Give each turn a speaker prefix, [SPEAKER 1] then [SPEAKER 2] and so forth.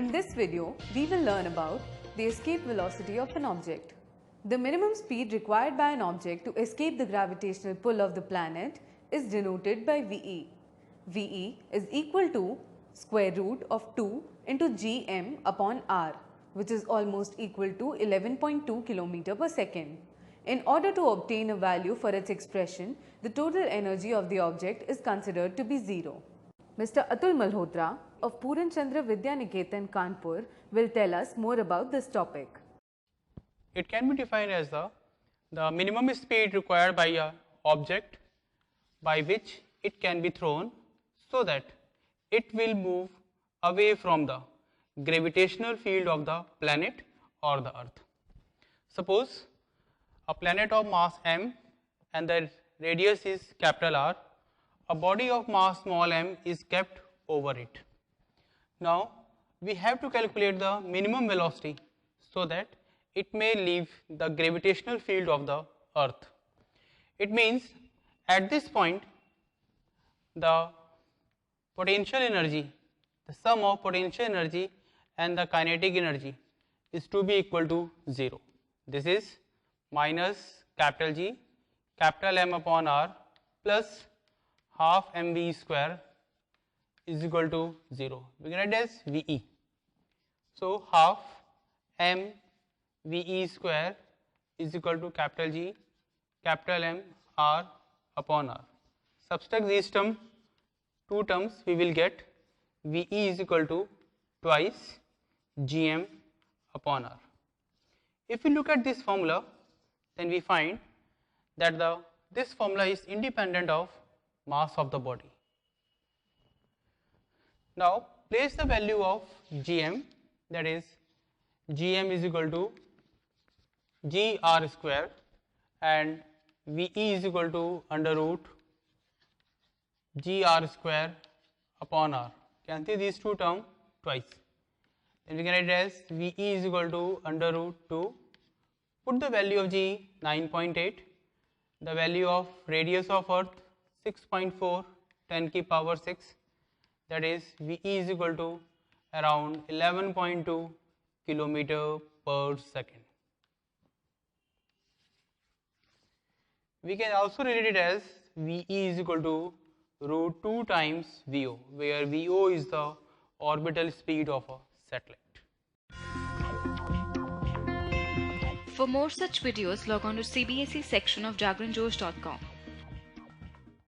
[SPEAKER 1] In this video, we will learn about the escape velocity of an object. The minimum speed required by an object to escape the gravitational pull of the planet is denoted by VE. VE is equal to square root of 2 into gm upon r, which is almost equal to 11.2 km per second. In order to obtain a value for its expression, the total energy of the object is considered to be zero. Mr. Atul Malhotra of Puran Chandra Vidya Niketan, Kanpur will tell us more about this topic.
[SPEAKER 2] It can be defined as the minimum speed required by an object by which it can be thrown so that it will move away from the gravitational field of the planet or the earth. Suppose a planet of mass m and the radius is capital R, a body of mass small m is kept over it. Now we have to calculate the minimum velocity so that it may leave the gravitational field of the earth. It means at this point the potential energy, the sum of potential energy and the kinetic energy is to be equal to 0. This is minus capital G capital M upon R plus half mv square is equal to 0. We can write as VE. So half m VE square is equal to capital G capital M R upon R. Subtract these two terms, we will get VE is equal to twice gm upon R. If we look at this formula, then we find that this formula is independent of mass of the body. Now place the value of gm, that is gm is equal to gr square and VE is equal to under root gr square upon R. Can see these two terms twice. Then we can write as VE is equal to under root 2. Put the value of G 9.8, the value of radius of earth 6.4 10 ki power 6, that is VE is equal to around 11.2 kilometer per second. We can also relate it as VE is equal to root 2 times VO, where VO is the orbital speed of a satellite.
[SPEAKER 3] For more such videos, log on to CBSE section of jagranjosh.com.